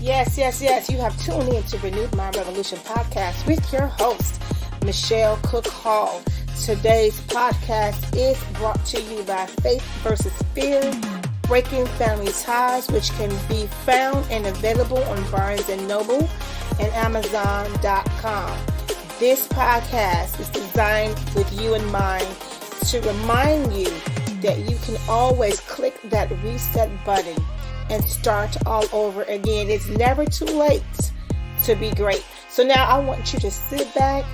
Yes. You have tuned in to Renewed Mind Revolution podcast with your host, Michelle Cook Hall. Today's podcast is brought to you by Faith versus Fear, Breaking Family Ties, which can be found and available on Barnes & Noble and Amazon.com. This podcast is designed with you in mind to remind you that you can always click that reset button and start all over again. It's never too late to be great. So now I want you to sit back.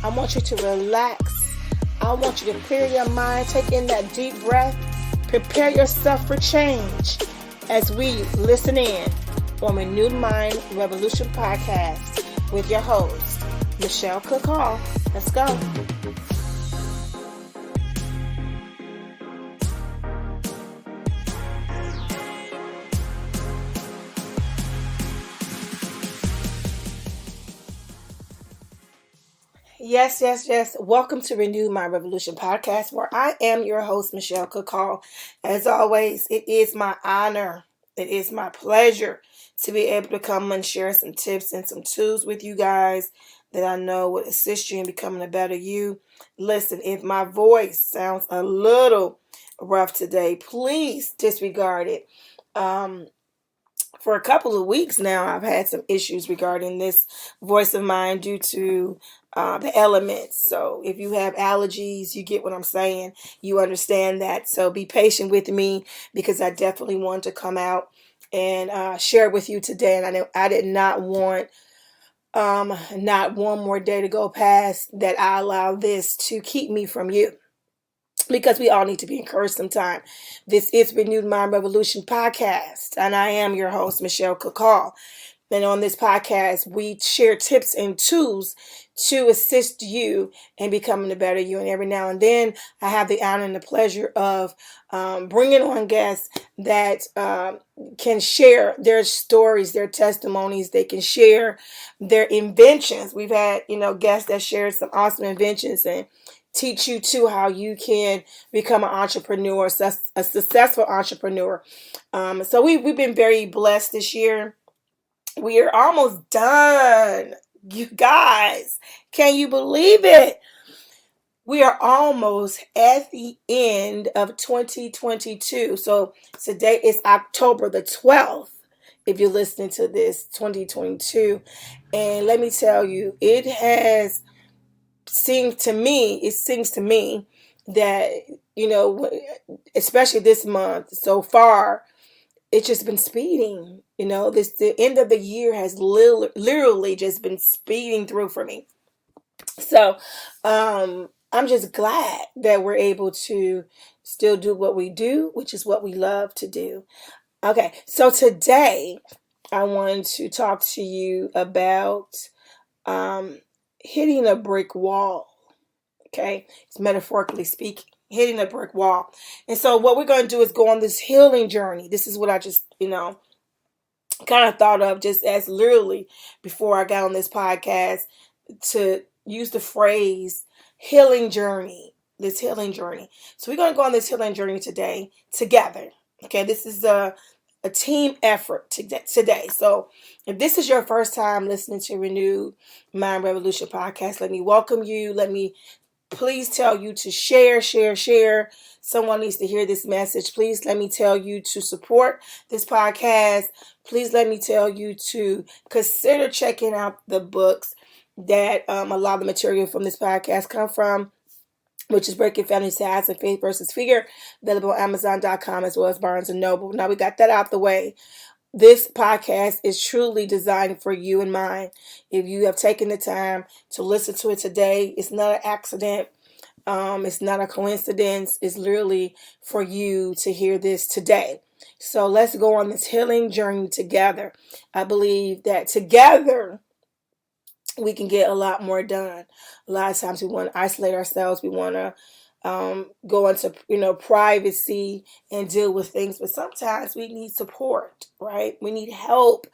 I want you to relax. I want you to clear your mind. Take in that deep breath. Prepare yourself for change as we listen in on Renewed Mind Revolution podcast with your host, Michelle Cook Hall. Let's go. Yes. Welcome to Renew My Revolution podcast, where I am your host, Michelle Cook Hall. As always, it is my honor, it is my pleasure to be able to come and share some tips and some tools with you guys that I know will assist you in becoming a better you. Listen, if my voice sounds a little rough today, please disregard it. For a couple of weeks now, I've had some issues regarding this voice of mine due to the elements. So if you have allergies, you get what I'm saying. You understand that. So be patient with me because I definitely want to come out and share with you today. And I did not want not one more day to go past that I allow this to keep me from you, because we all need to be encouraged sometime. This is Renewed Mind Revolution podcast, and I am your host, Michelle Cook Hall. And on this podcast, we share tips and tools to assist you in becoming a better you. And every now and then, I have the honor and the pleasure of bringing on guests that can share their stories, their testimonies. They can share their inventions. We've had, guests that shared some awesome inventions and teach you too how you can become an entrepreneur, a successful entrepreneur. So we've been very blessed this year. We are almost done. You guys, can you believe it? We are almost at the end of 2022. So today is October the 12th. If you're listening to this, 2022. And let me tell you, it seems to me that, especially this month so far, it's just been speeding. The end of the year has literally just been speeding through for me. So I'm just glad that we're able to still do what we do, which is what we love to do. Okay, so today I wanted to talk to you about hitting a brick wall. Okay, it's metaphorically speaking, hitting a brick wall. And so what we're going to do is go on this healing journey. This is what I just, kind of thought of just as literally before I got on this podcast, to use the phrase healing journey, this healing journey. So we're going to go on this healing journey today together. Okay, this is a team effort today. So if this is your first time listening to Renewed Mind Revolution podcast, let me welcome you. Let me please tell you to share. Someone needs to hear this message. Please let me tell you to support this podcast. Please let me tell you to consider checking out the books that a lot of the material from this podcast come from, which is Breaking Family Ties and Faith versus Fear, available on Amazon.com as well as Barnes & Noble. Now we got that out the way. This podcast is truly designed for you in mind. If you have taken the time to listen to it today, it's not an accident. It's not a coincidence. It's literally for you to hear this today. So let's go on this healing journey together. I believe that together we can get a lot more done. A lot of times we want to isolate ourselves. We want to go into privacy and deal with things, but sometimes we need support, right? We need help.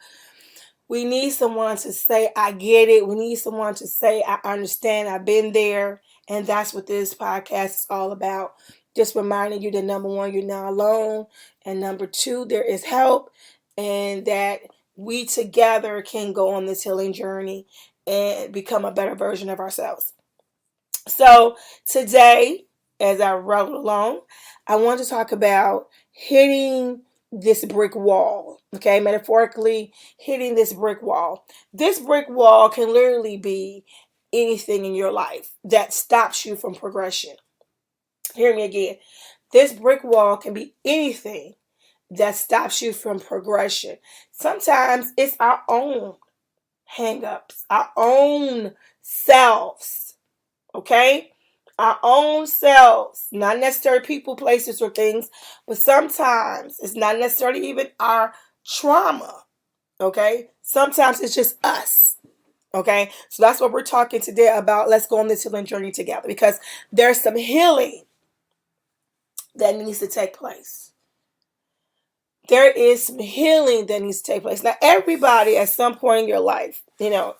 We need someone to say, I get it. We need someone to say, I understand. I've been there. And that's what this podcast is all about. Just reminding you that number one, you're not alone. And number two, there is help. And that we together can go on this healing journey and become a better version of ourselves. So today, as I roll along, I want to talk about hitting this brick wall. Okay, metaphorically hitting this brick wall. This brick wall can literally be anything in your life that stops you from progression. Hear me again. This brick wall can be anything that stops you from progression. Sometimes it's our own hang-ups, our own selves, okay? Our own selves, not necessarily people, places, or things, but sometimes it's not necessarily even our trauma, okay? Sometimes it's just us, okay? So that's what we're talking today about. Let's go on this healing journey together, because there's some healing that needs to take place. There is some healing that needs to take place. Now, everybody at some point in your life,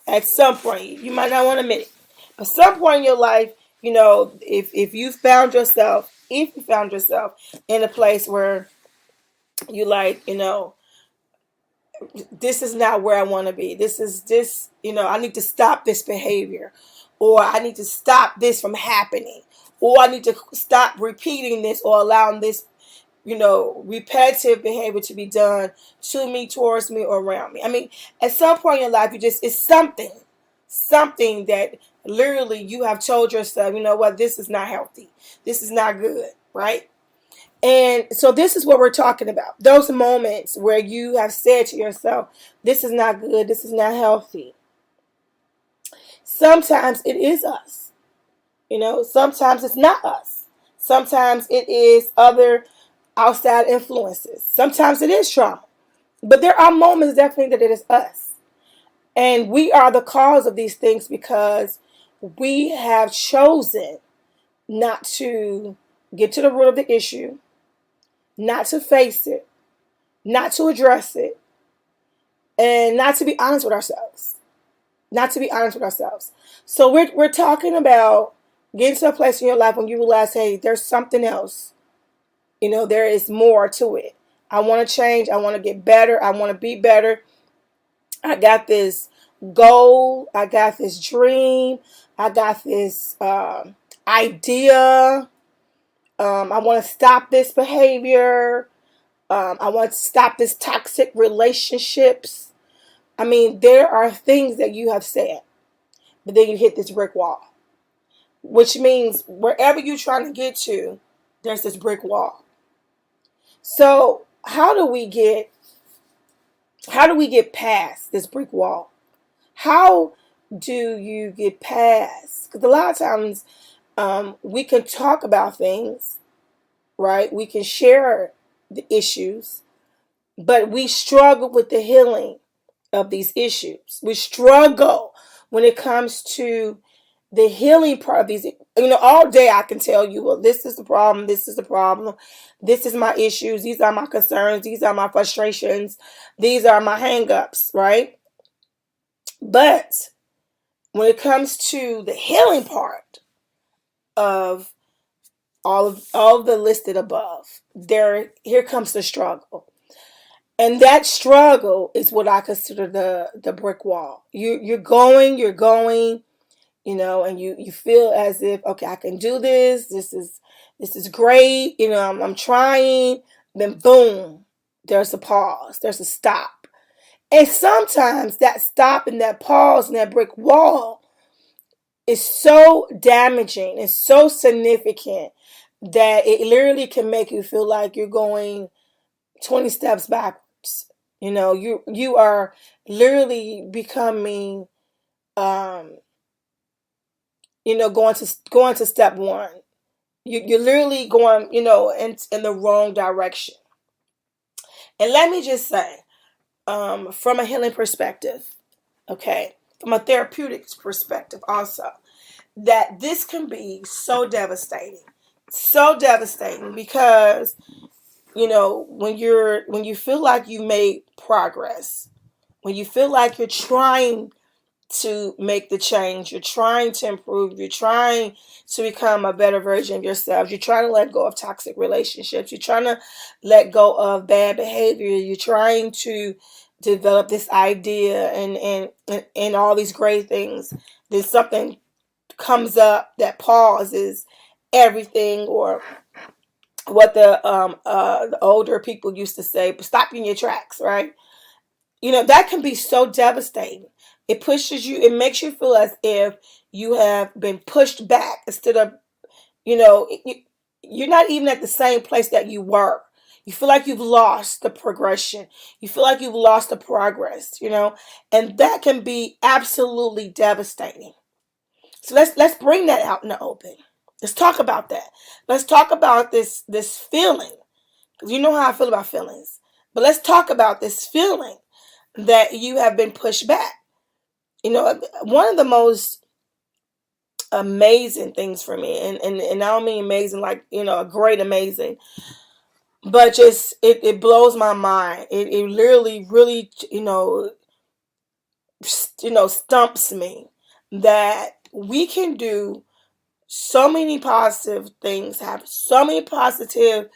at some point, you might not want to admit it, but some point in your life, if you found yourself in a place where you like, this is not where I want to be. I need to stop this behavior, or I need to stop this from happening, or I need to stop repeating this or allowing this repetitive behavior to be done to me, towards me, or around me. I mean, at some point in your life, it's something that literally you have told yourself, you know what, this is not healthy. This is not good, right? And so this is what we're talking about. Those moments where you have said to yourself, this is not good. This is not healthy. Sometimes it is us. Sometimes it's not us. Sometimes it is other outside influences. Sometimes it is trauma. But there are moments definitely that it is us. And we are the cause of these things because we have chosen not to get to the root of the issue, not to face it, not to address it, and not to be honest with ourselves. So we're talking about getting to a place in your life when you realize, hey, there's something else. There is more to it. I want to change. I want to get better. I want to be better. I got this goal. I got this dream. I got this idea. I want to stop this behavior. I want to stop this toxic relationships. I mean, there are things that you have said, but then you hit this brick wall, which means wherever you're trying to get to, there's this brick wall. So how do we get past this brick wall? How do you get past? Because a lot of times we can talk about things, right? We can share the issues, but we struggle with the healing of these issues. We struggle when it comes to the healing part of these. All day I can tell you, well, this is the problem, this is the problem, this is my issues, these are my concerns, these are my frustrations, these are my hang-ups, right? But when it comes to the healing part of all of the listed above, here comes the struggle. And that struggle is what I consider the brick wall. You're going, and you feel as if, okay, I can do this. This is great. I'm trying. Then boom, there's a pause. There's a stop. And sometimes that stop and that pause and that brick wall is so damaging and so significant that it literally can make you feel like you're going 20 steps backwards. You are literally becoming going to step one. You're literally going, in the wrong direction. And let me just say, from a healing perspective, okay, from a therapeutic perspective also, that this can be so devastating because, when you feel like you made progress, when you feel like you're trying to make the change, you're trying to improve, you're trying to become a better version of yourself, you're trying to let go of toxic relationships, you're trying to let go of bad behavior, you're trying to develop this idea and all these great things, then something comes up that pauses everything, or what the older people used to say, stop in your tracks, right? That can be so devastating. It pushes you, it makes you feel as if you have been pushed back, instead of, you're not even at the same place that you were. You feel like you've lost the progression. You feel like you've lost the progress. And that can be absolutely devastating. So let's bring that out in the open. Let's talk about that. Let's talk about this feeling. Because you know how I feel about feelings. But let's talk about this feeling that you have been pushed back. One of the most amazing things for me, and I don't mean amazing like, a great amazing, but just it blows my mind. It literally really, stumps me that we can do so many positive things, have so many positive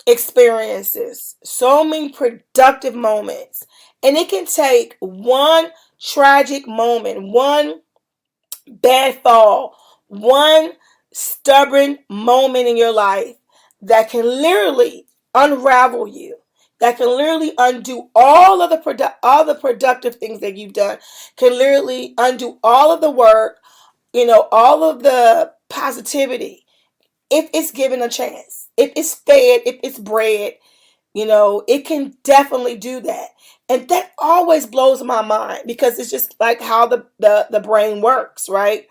experiences, so many productive moments. And it can take one tragic moment, one bad fall, one stubborn moment in your life that can literally unravel you, that can literally undo all of the productive things that you've done, can literally undo all of the work, all of the positivity, if it's given a chance, if it's fed, if it's bred. It can definitely do that. And that always blows my mind, because it's just like how the brain works, right?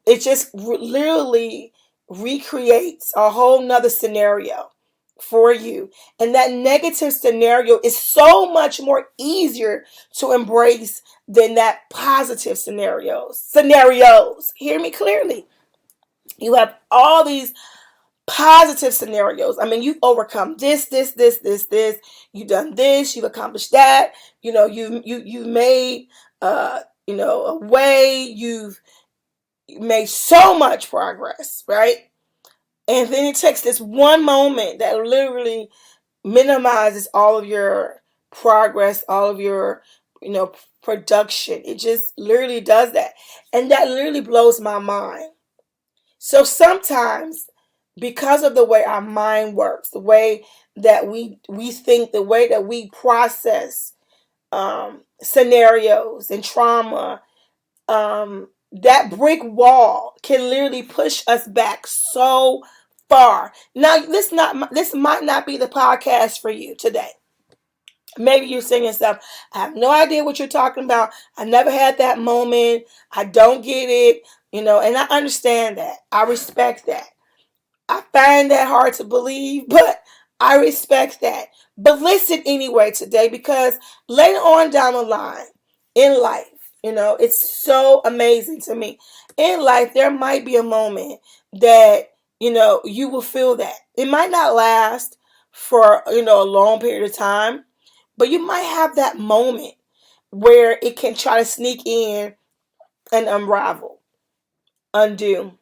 It just literally recreates a whole nother scenario for you. And that negative scenario is so much more easier to embrace than that positive scenarios. Hear me clearly. You have all these positive scenarios. I mean, you've overcome this. You've done this. You've accomplished that. You've made a way. You've made so much progress, right? And then it takes this one moment that literally minimizes all of your progress, all of your production. It just literally does that, and that literally blows my mind. So sometimes, because of the way our mind works, the way that we think, the way that we process scenarios and trauma, that brick wall can literally push us back so far. Now, this might not be the podcast for you today. Maybe you're saying yourself, I have no idea what you're talking about. I never had that moment. I don't get it. And I understand that. I respect that. I find that hard to believe, but I respect that. But listen anyway today, because later on down the line in life, it's so amazing to me. In life, there might be a moment that, you will feel that. It might not last for, a long period of time, but you might have that moment where it can try to sneak in and unravel, undo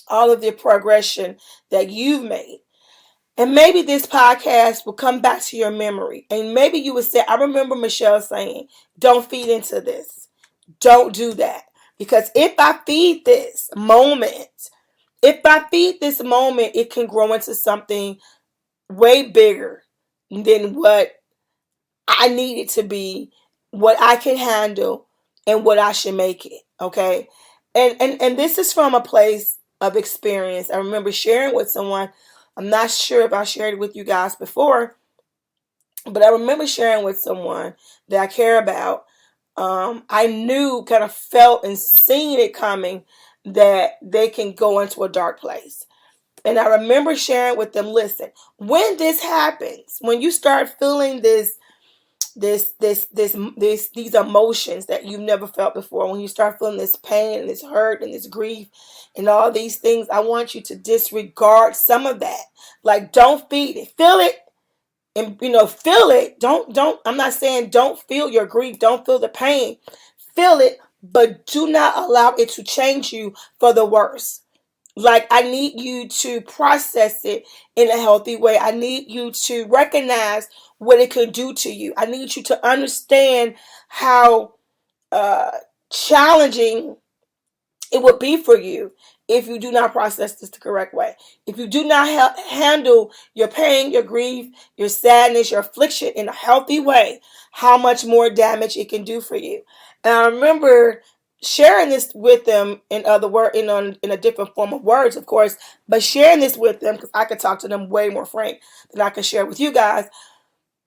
all of the progression that you've made. And maybe this podcast will come back to your memory. And maybe you would say, I remember Michelle saying, don't feed into this. Don't do that. Because if I feed this moment, it can grow into something way bigger than what I need it to be, what I can handle, and what I should make it. Okay. And this is from a place of experience. I remember sharing with someone. I'm not sure if I shared it with you guys before, but I remember sharing with someone that I care about. I knew, kind of felt and seen it coming, that they can go into a dark place. And I remember sharing with them, listen, when this happens, when you start feeling these emotions that you've never felt before, when you start feeling this pain and this hurt and this grief and all these things, I want you to disregard some of that. Like, don't feed it. Feel it, and feel it. Don't I'm not saying don't feel your grief, don't feel the pain. Feel it, but do not allow it to change you for the worse. Like, I need you to process it in a healthy way. I need you to recognize what it could do to you. I need you to understand how uh, challenging it would be for you if you do not process this the correct way. If you do not handle your pain, your grief, your sadness, your affliction in a healthy way, how much more damage it can do for you. And I remember sharing this with them in other word in a different form of words, of course, but sharing this with them because I could talk to them way more frank than I could share with you guys.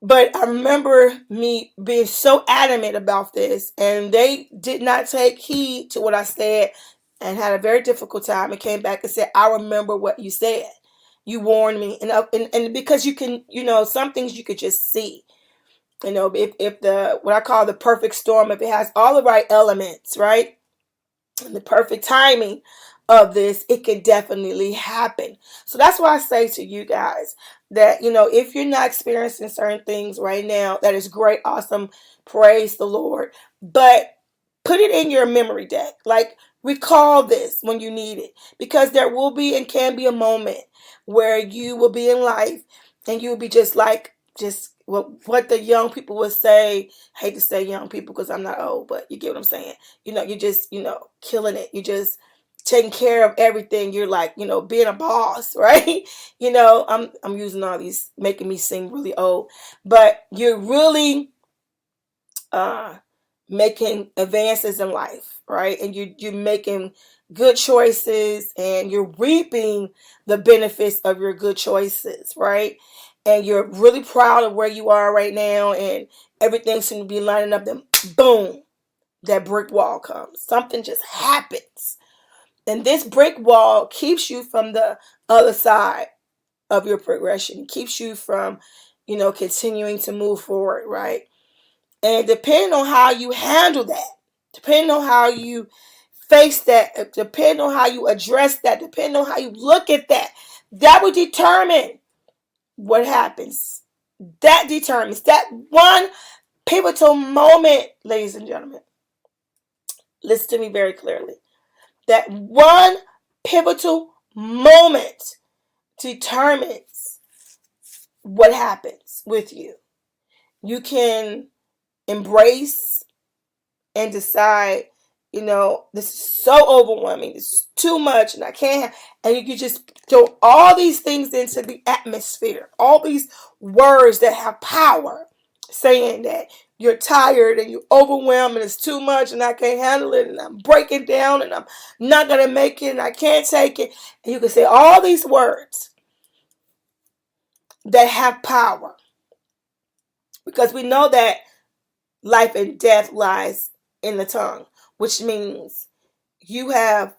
But I remember me being so adamant about this, and they did not take heed to what I said and had a very difficult time and came back and said, I remember what you said. You warned me. And because you can, some things you could just see. If the, what I call the perfect storm, if it has all the right elements, right? And the perfect timing of this, it can definitely happen. So that's why I say to you guys that, if you're not experiencing certain things right now, that is great, awesome, praise the Lord. But put it in your memory deck. Like, recall this when you need it, because there will be and can be a moment where you will be in life and you will be just like, just what the young people would say. I hate to say young people because I'm not old, but you get what I'm saying. You're just, killing it. You're just taking care of everything. You're like, being a boss, right? I'm using all these, making me seem really old, but you're really uh making advances in life, right? And you're making good choices and you're reaping the benefits of your good choices, right? And you're really proud of where you are right now, and everything seems to be lining up. Then boom, that brick wall comes. Something just happens. And this brick wall keeps you from the other side of your progression. It keeps you from, continuing to move forward, right? And depending on how you handle that, depending on how you face that, depending on how you address that, depending on how you look at that, that will determine what happens. That determines that one pivotal moment, ladies and gentlemen. Listen to me very clearly. That one pivotal moment determines what happens with you. You can embrace and decide, this is so overwhelming, this is too much, and I can't. And you can just throw all these things into the atmosphere, all these words that have power, saying that you're tired and you're overwhelmed and it's too much and I can't handle it and I'm breaking down and I'm not going to make it and I can't take it. And you can say all these words that have power, because we know that life and death lies in the tongue, which means you have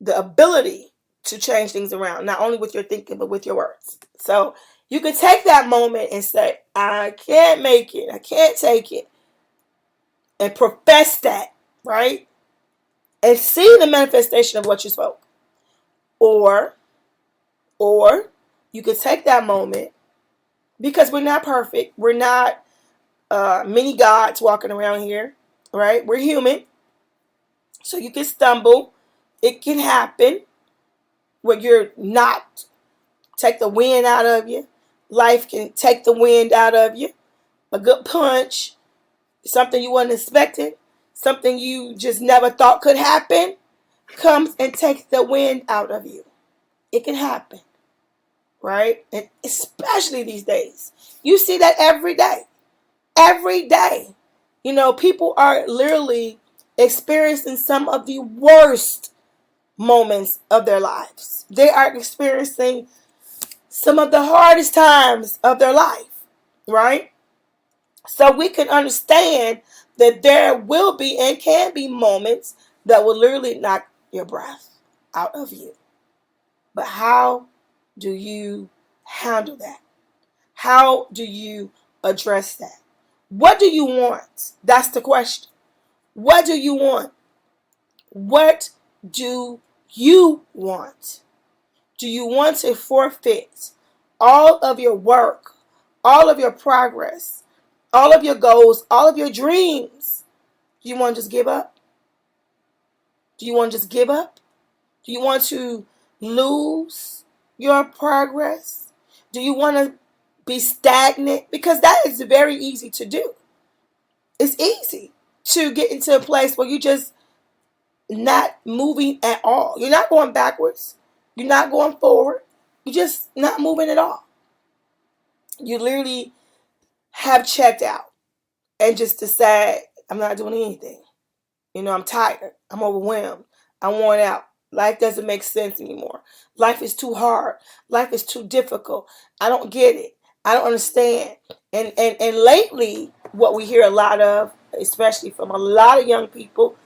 the ability to change things around, not only with your thinking, but with your words. So you can take that moment and say, I can't make it, I can't take it, and profess that, right? And see the manifestation of what you spoke. Or you could take that moment, because we're not perfect. We're not many gods walking around here, right? We're human. So you can stumble. It can happen where you're not, take the wind out of you. Life can take the wind out of you. A good punch, something you wasn't expecting, something you just never thought could happen, comes and takes the wind out of you. It can happen, right? And especially these days. You see that every day. Every day. People are literally experiencing some of the worst moments of their lives. They are experiencing some of the hardest times of their life, right? So we can understand that there will be and can be moments that will literally knock your breath out of you. But how do you handle that? How do you address that? What do you want? That's the question. What do you want? What do you want? Do you want to forfeit all of your work, all of your progress, all of your goals, all of your dreams? Do you want to just give up? Do you want to just give up? Do you want to lose your progress? Do you want to be stagnant? Because that is very easy to do. It's easy to get into a place where you just not moving at all. You're not going backwards. You're not going forward. You're just not moving at all. You literally have checked out and just decide, I'm not doing anything. I'm tired. I'm overwhelmed. I'm worn out. Life doesn't make sense anymore. Life is too hard. Life is too difficult. I don't get it. I don't understand. And lately, what we hear a lot of, especially from a lot of young people,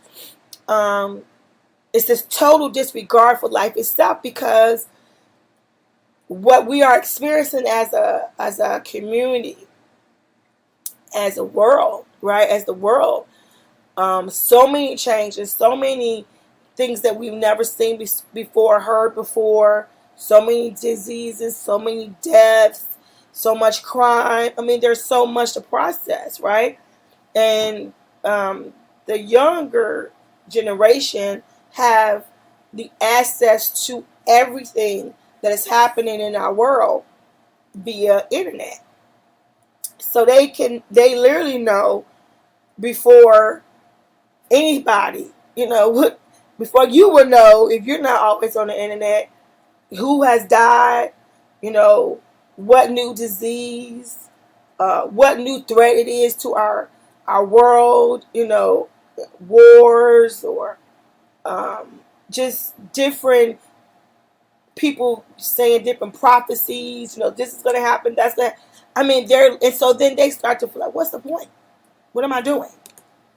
is this total disregard for life itself, because what we are experiencing as a community, as a world, right? As the world, so many changes, so many things that we've never seen before, heard before, so many diseases, so many deaths, so much crime. I mean, there's so much to process, right? And the younger generation have the access to everything that is happening in our world via internet. So they literally know before anybody, before you would know, if you're not always on the internet, who has died, what new disease, what new threat it is to our world, wars, or just different people saying different prophecies, this is going to happen, that's that. I mean, and so then they start to feel like, what's the point? What am I doing?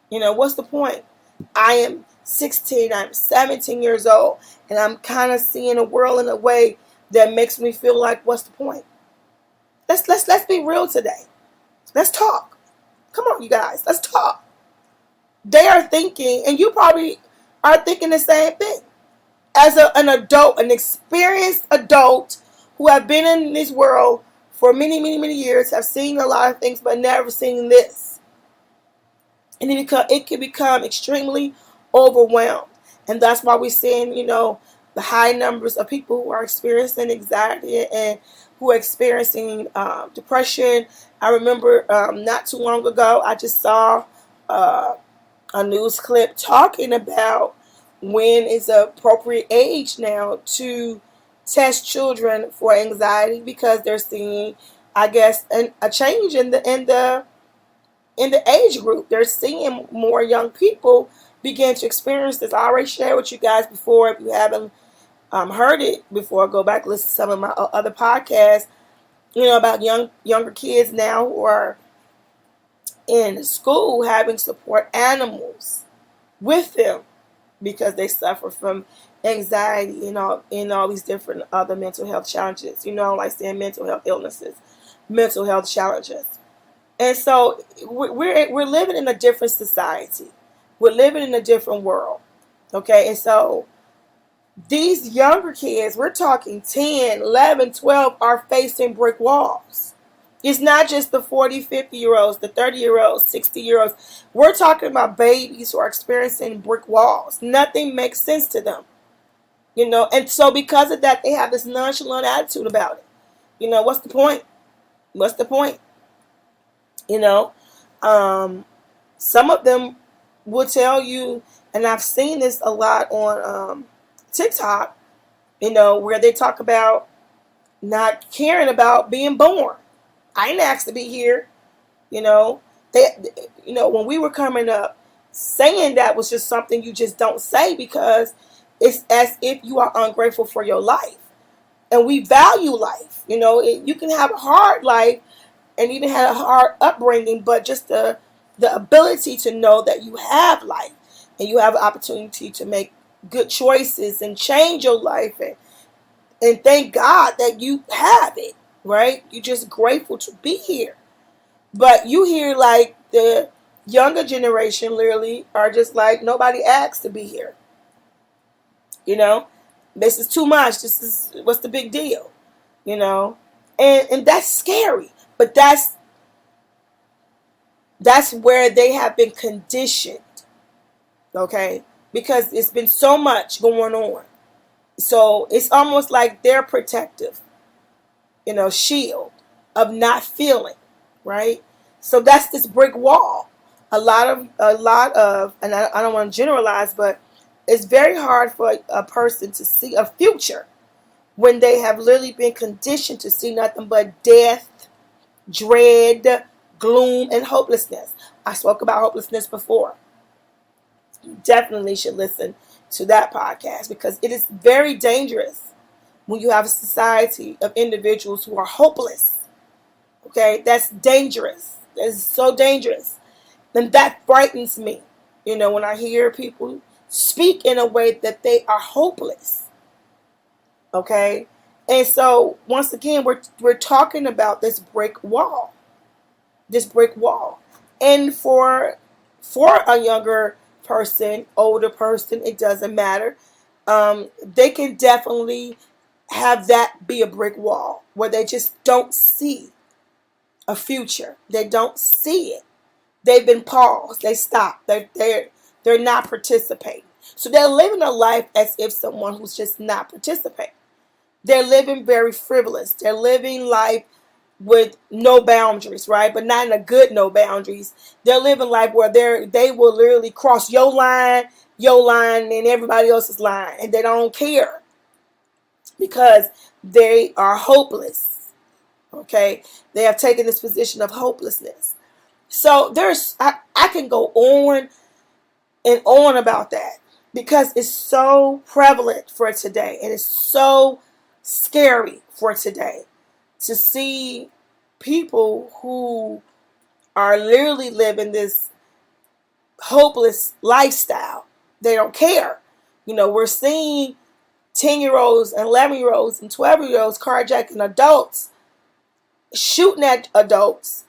What's the point? I am 16, I'm 17 years old, and I'm kind of seeing the world in a way that makes me feel like, what's the point? Let's be real today. Let's talk. Come on, you guys, let's talk. They are thinking, and you probably are thinking the same thing. As an adult, an experienced adult who have been in this world for many, many, many years, have seen a lot of things, but never seen this. And it can become extremely overwhelmed. And that's why we're seeing, the high numbers of people who are experiencing anxiety and who are experiencing depression. I remember not too long ago, I just saw a news clip talking about when is the appropriate age now to test children for anxiety, because they're seeing, I guess, a change in the age group. They're seeing more young people begin to experience this. I already shared with you guys before. If you haven't heard it before, go back and listen to some of my other podcasts, about younger kids now who are in school having support animals with them because they suffer from anxiety and all these different other mental health challenges. Like saying mental health illnesses, mental health challenges. And so we're living in a different society. We're living in a different world. Okay, and so these younger kids, we're talking 10, 11, 12, are facing brick walls. It's not just the 40, 50-year-olds, the 30-year-olds, 60-year-olds. We're talking about babies who are experiencing brick walls. Nothing makes sense to them. And so because of that, they have this nonchalant attitude about it. What's the point? What's the point? Some of them will tell you, and I've seen this a lot on TikTok, where they talk about not caring about being born. I didn't ask to be here. When we were coming up, saying that was just something you just don't say, because it's as if you are ungrateful for your life. And we value life. You can have a hard life and even have a hard upbringing, but just the ability to know that you have life and you have an opportunity to make good choices and change your life, and thank God that you have it, right? You're just grateful to be here. But you hear like the younger generation literally are just like, nobody asked to be here. This is too much. This is, what's the big deal? And that's scary. But that's where they have been conditioned. Okay? Because it's been so much going on. So it's almost like their protective, shield of not feeling, right? So that's this brick wall. A lot of, and I don't want to generalize, but it's very hard for a person to see a future when they have literally been conditioned to see nothing but death, dread, gloom, and hopelessness. I spoke about hopelessness before. You definitely should listen to that podcast because it is very dangerous when you have a society of individuals who are hopeless. Okay, that's dangerous. That is so dangerous. And that frightens me. When I hear people speak in a way that they are hopeless. Okay? And so once again, we're talking about this brick wall. This brick wall. And for a younger person, older person, it doesn't matter. They can definitely have that be a brick wall where they just don't see a future. They don't see it. They've been paused. They stopped. They're not participating. So they're living a life as if someone who's just not participating. They're living very frivolous. They're living life with no boundaries, right? But not in a good no boundaries. They're living life where they will literally cross your line, and everybody else's line, and they don't care because they are hopeless. Okay, they have taken this position of hopelessness. So I can go on and on about that because it's so prevalent for today, and it's so scary for today to see people who are literally living this hopeless lifestyle. They don't care. We're seeing 10-year-olds and 11-year-olds and 12-year-olds carjacking adults, shooting at adults,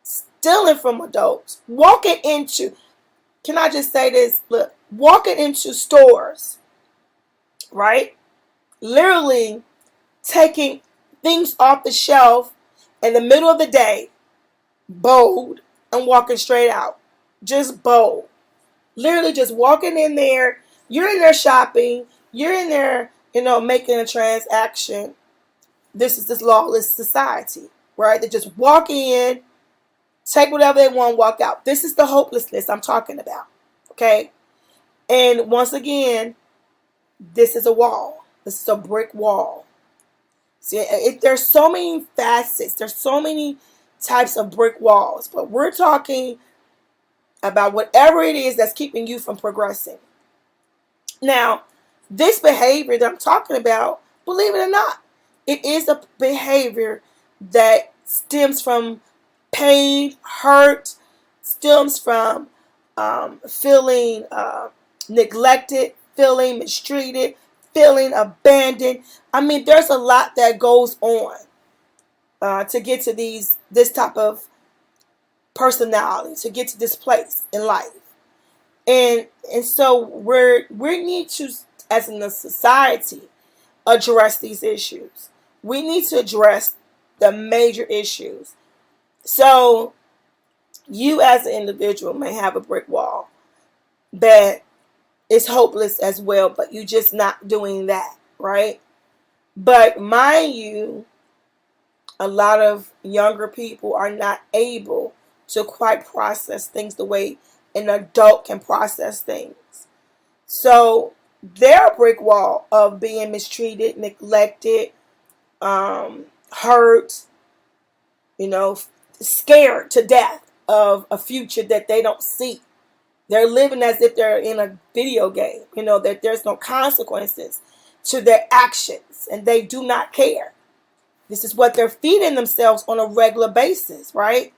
stealing from adults, can I just say this? Look, walking into stores, right? Literally taking things off the shelf in the middle of the day, bold, and walking straight out. Just bold. Literally just walking in there. You're in there shopping. You're in there, making a transaction. This is this lawless society, right? They just walk in, take whatever they want, walk out. This is the hopelessness I'm talking about, okay? And once again, this is a wall. This is a brick wall. See, there's so many facets. There's so many types of brick walls. But we're talking about whatever it is that's keeping you from progressing. Now, this behavior that I'm talking about, believe it or not, it is a behavior that stems from pain, hurt, stems from feeling neglected, feeling mistreated, feeling abandoned. I mean, there's a lot that goes on to get to this type of personality, to get to this place in life. And so we need to, as in a society, address these issues. We need to address the major issues. So you as an individual may have a brick wall that is hopeless as well, but you're just not doing that, right? But mind you, a lot of younger people are not able to quite process things the way an adult can process things. So their brick wall of being mistreated, neglected, hurt, scared to death of a future that they don't see. They're living as if they're in a video game, that there's no consequences to their actions and they do not care. This is what they're feeding themselves on a regular basis, right?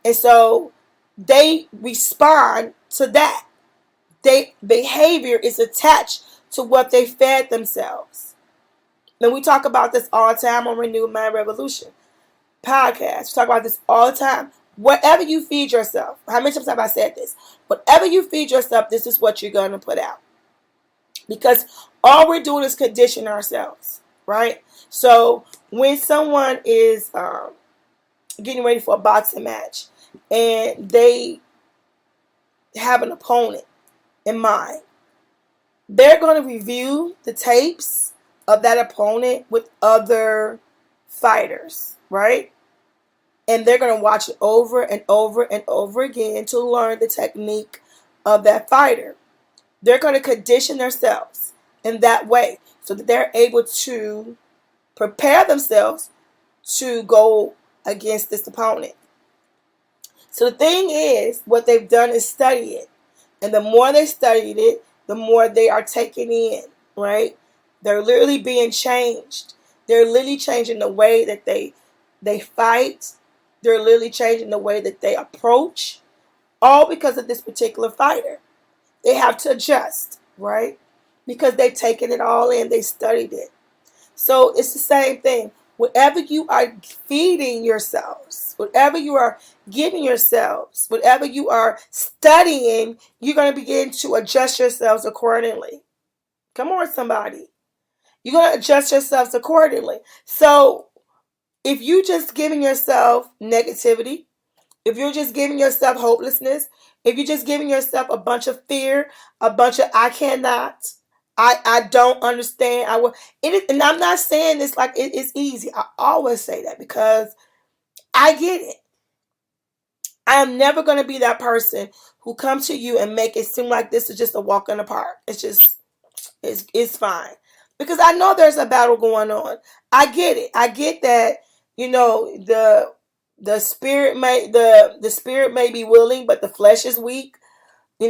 And so they respond to that. Their behavior is attached to what they fed themselves. And we talk about this all the time on Renewed Mind Revolution podcast. We talk about this all the time. Whatever you feed yourself, how many times have I said this? Whatever you feed yourself, this is what you're going to put out. Because all we're doing is condition ourselves, right? So when someone is getting ready for a boxing match and they have an opponent in mind, They're going to review the tapes of that opponent with other fighters, right? And they're going to watch it over and over and over again to learn the technique of that fighter. They're going to condition themselves in that way so that they're able to prepare themselves to go against this opponent. So the thing is, what they've done is study it. And the more they studied it, the more they are taking in, right? They're literally being changed. They're literally changing the way that they fight. They're literally changing the way that they approach, all because of this particular fighter. They have to adjust, right? Because they've taken it all in, they studied it. So it's the same thing. Whatever you are feeding yourselves, whatever you are giving yourselves, whatever you are studying, you're going to begin to adjust yourselves accordingly. Come on, somebody. You're going to adjust yourselves accordingly. So if you just giving yourself negativity, if you're just giving yourself hopelessness, if you're just giving yourself a bunch of fear, a bunch of I cannot, I don't understand. I will. And I'm not saying this like it's easy. I always say that because I get it. I am never going to be that person who comes to you and make it seem like this is just a walk in the park. It's fine because I know there's a battle going on. I get it. I get that. The spirit the spirit may be willing, but the flesh is weak. I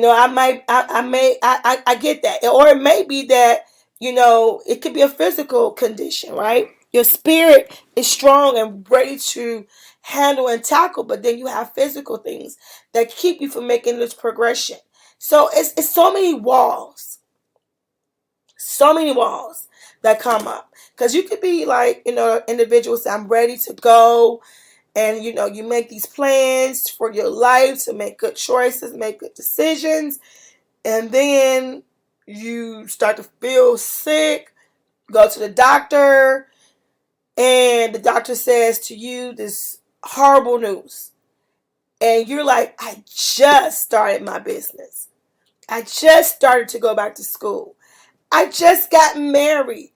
get that. Or it may be that, it could be a physical condition, right? Your spirit is strong and ready to handle and tackle, but then you have physical things that keep you from making this progression. So it's so many walls that come up. Because you could be like, individuals say, I'm ready to go. And, you make these plans for your life to make good choices, make good decisions. And then you start to feel sick, go to the doctor, and the doctor says to you this horrible news. And you're like, I just started my business. I just started to go back to school. I just got married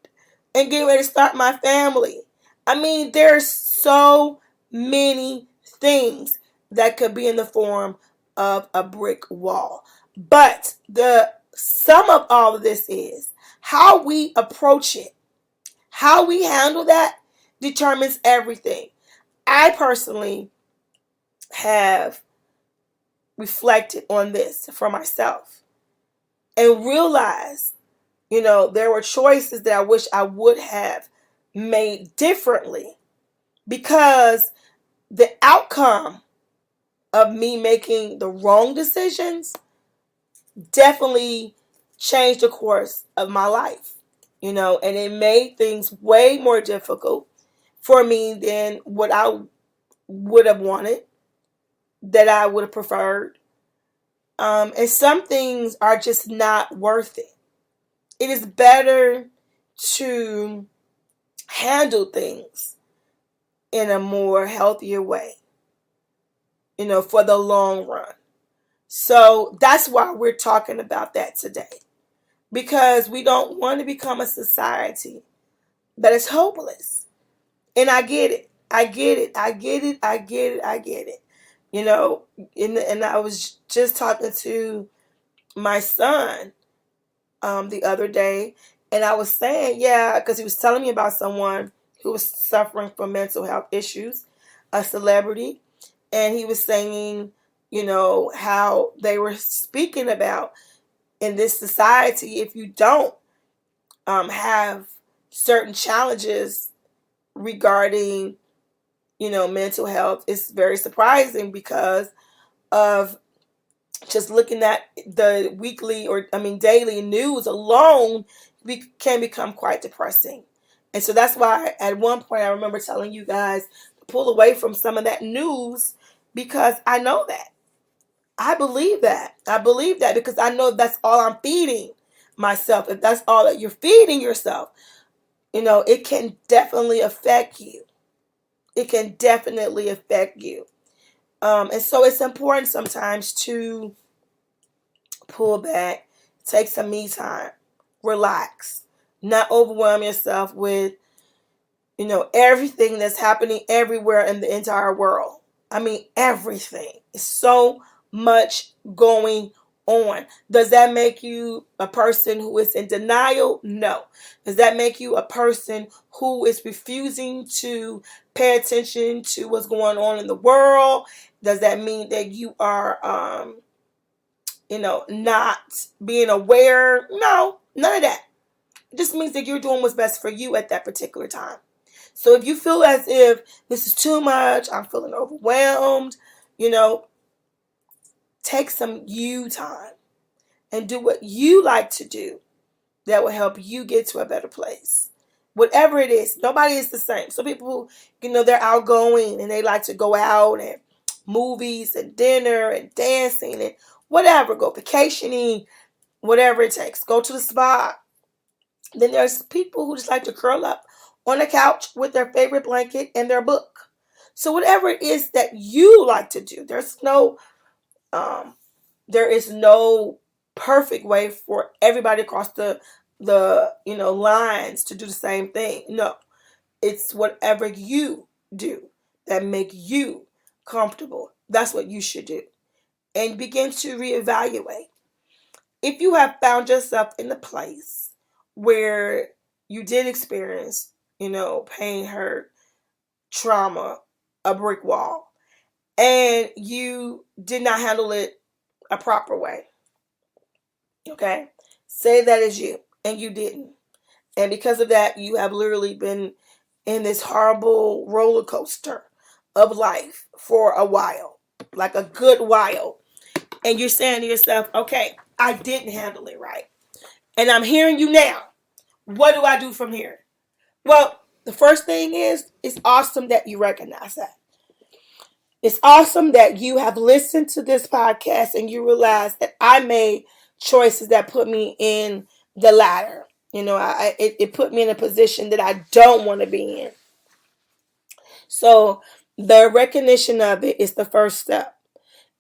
and getting ready to start my family. I mean, there's so many things that could be in the form of a brick wall. But the sum of all of this is how we approach it, how we handle that determines everything. I personally have reflected on this for myself and realized, there were choices that I wish I would have made differently because the outcome of me making the wrong decisions definitely changed the course of my life, and it made things way more difficult for me than what I would have wanted, that I would have preferred. And some things are just not worth it. It is better to handle things in a more healthier way, for the long run. So that's why we're talking about that today. Because we don't want to become a society that is hopeless. And I get it. I get it. I get it. I get it. I get it. And I was just talking to my son the other day, and I was saying, yeah, because he was telling me about someone who was suffering from mental health issues, a celebrity, and he was saying, how they were speaking about in this society, if you don't have certain challenges regarding, mental health, it's very surprising because of just looking at the weekly daily news alone can become quite depressing. And so that's why at one point I remember telling you guys to pull away from some of that news because I know that. I believe that. I believe that because I know that's all I'm feeding myself. If that's all that you're feeding yourself, it can definitely affect you. It can definitely affect you. And so it's important sometimes to pull back, take some me time, relax, not overwhelm yourself with, everything that's happening everywhere in the entire world. I mean, everything. It's so much going on. Does that make you a person who is in denial? No. Does that make you a person who is refusing to pay attention to what's going on in the world? Does that mean that you are, not being aware? No, none of that. It just means that you're doing what's best for you at that particular time. So if you feel as if this is too much, I'm feeling overwhelmed, take some you time and do what you like to do that will help you get to a better place. Whatever it is, nobody is the same. Some people, they're outgoing and they like to go out and movies and dinner and dancing and whatever, go vacationing, whatever it takes. Go to the spa. Then there's people who just like to curl up on a couch with their favorite blanket and their book. So whatever it is that you like to do, there is no perfect way for everybody across the lines to do the same thing. No, it's whatever you do that make you comfortable. That's what you should do, and begin to reevaluate. If you have found yourself in a place where you did experience, pain, hurt, trauma, a brick wall, and you did not handle it a proper way, okay? Say that is you, and you didn't. And because of that, you have literally been in this horrible roller coaster of life for a while, like a good while. And you're saying to yourself, okay, I didn't handle it right. And I'm hearing you now. What do I do from here? Well, the first thing is, it's awesome that you recognize that. It's awesome that you have listened to this podcast and you realize that I made choices that put me in the ladder. It put me in a position that I don't want to be in. So the recognition of it is the first step.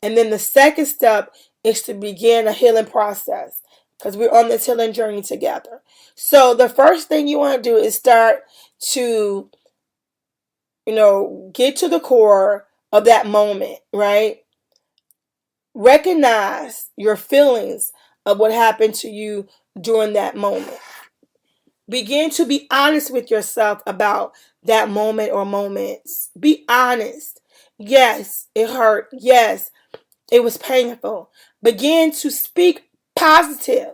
And then the second step is to begin a healing process, because we're on this healing journey together. So the first thing you want to do is start to, get to the core of that moment, right? Recognize your feelings of what happened to you during that moment. Begin to be honest with yourself about that moment or moments. Be honest. Yes, it hurt. Yes, it was painful. Begin to speak positive.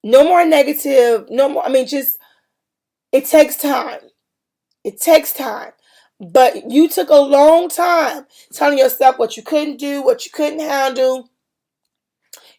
No more negative. No more. It takes time. It takes time. But you took a long time telling yourself what you couldn't do, what you couldn't handle.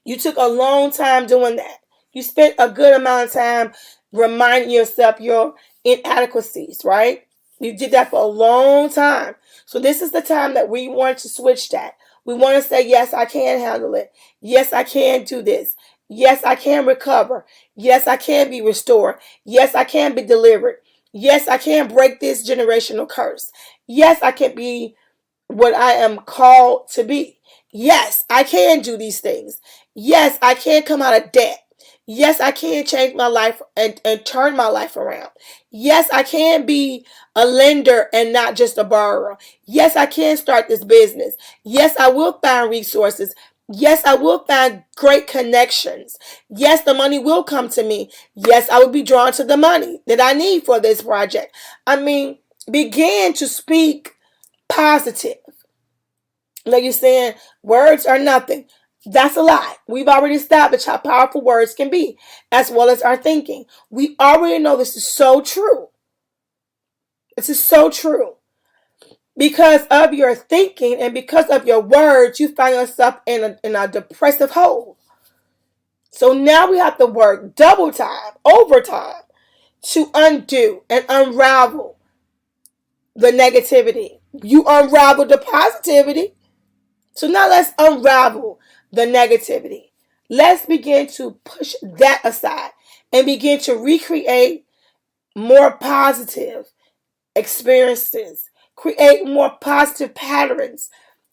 You took a long time doing that. You spent a good amount of time reminding yourself your inadequacies, right? You did that for a long time. So this is the time that we want to switch that. We want to say, yes, I can handle it. Yes, I can do this. Yes, I can recover. Yes, I can be restored. Yes, I can be delivered. Yes, I can break this generational curse. Yes, I can be what I am called to be. Yes, I can do these things. Yes, I can come out of debt. Yes, I can change my life and turn my life around. Yes, I can be a lender and not just a borrower. Yes, I can start this business. Yes, I will find resources. Yes, I will find great connections. Yes, the money will come to me. Yes, I will be drawn to the money that I need for this project. Begin to speak positive. Like you're saying, words are nothing. That's a lie. We've already established how powerful words can be, as well as our thinking. We already know this is so true. This is so true. Because of your thinking and because of your words, you find yourself in a depressive hole. So now we have to work double time, overtime, to undo and unravel the negativity. You unravel the positivity. So now let's unravel the negativity. Let's begin to push that aside and begin to recreate more positive experiences. Create more positive patterns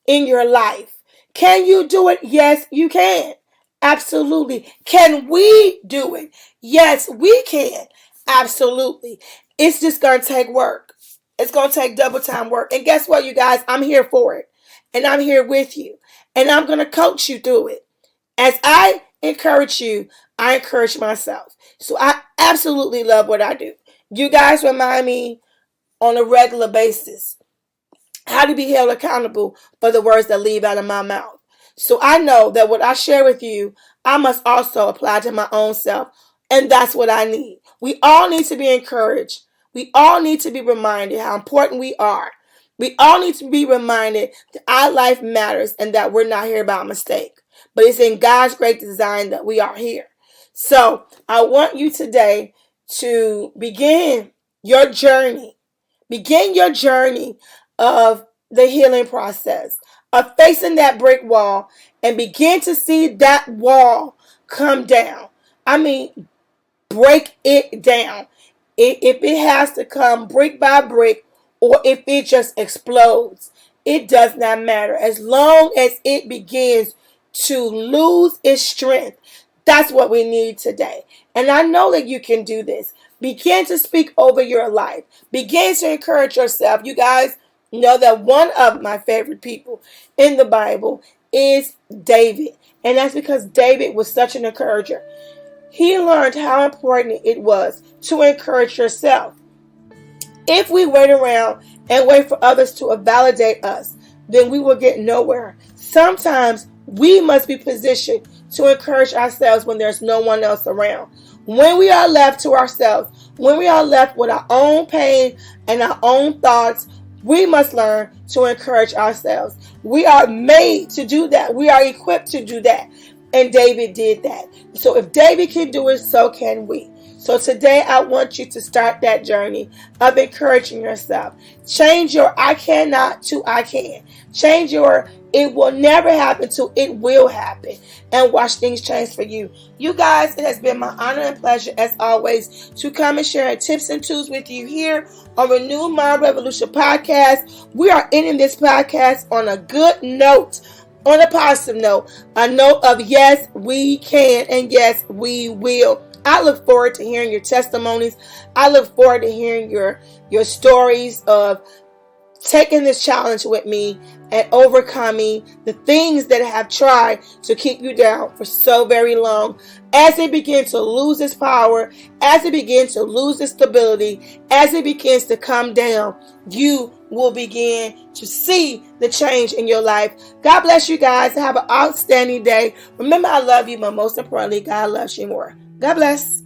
in your life. Can you do it? Yes, you can. Absolutely. Can we do it? Yes, we can. Absolutely. It's just going to take work. It's going to take double time work. And guess what, you guys? I'm here for it. And I'm here with you. And I'm going to coach you through it. As I encourage you, I encourage myself. So I absolutely love what I do. You guys remind me on a regular basis how to be held accountable for the words that leave out of my mouth. So I know that what I share with you, I must also apply to my own self. And that's what I need. We all need to be encouraged. We all need to be reminded how important we are. We all need to be reminded that our life matters and that we're not here by mistake. But it's in God's great design that we are here. So I want you today to begin your journey. Begin your journey of the healing process, of facing that brick wall and begin to see that wall come down. I mean, break it down. If it has to come brick by brick or if it just explodes, it does not matter. As long as it begins to lose its strength, that's what we need today. And I know that you can do this. Begin to speak over your life. Begin to encourage yourself. You guys know that one of my favorite people in the Bible is David. And that's because David was such an encourager. He learned how important it was to encourage yourself. If we wait around and wait for others to validate us, then we will get nowhere. Sometimes we must be positioned to encourage ourselves when there's no one else around. When we are left to ourselves, when we are left with our own pain and our own thoughts, we must learn to encourage ourselves. We are made to do that. We are equipped to do that. And David did that. So if David can do it, so can we. So today I want you to start that journey of encouraging yourself. Change your I cannot to I can. Change your it will never happen to it will happen. And watch things change for you. You guys, it has been my honor and pleasure as always to come and share tips and tools with you here on Renew Mind Revolution podcast. We are ending this podcast on a good note. On a positive note, a note of yes, we can and yes, we will. I look forward to hearing your testimonies. I look forward to hearing your stories of taking this challenge with me and overcoming the things that have tried to keep you down for so very long. As it begins to lose its power, as it begins to lose its stability, as it begins to come down, you will begin to see the change in your life. God bless you guys. Have an outstanding day. Remember, I love you, but most importantly, God loves you more. God bless.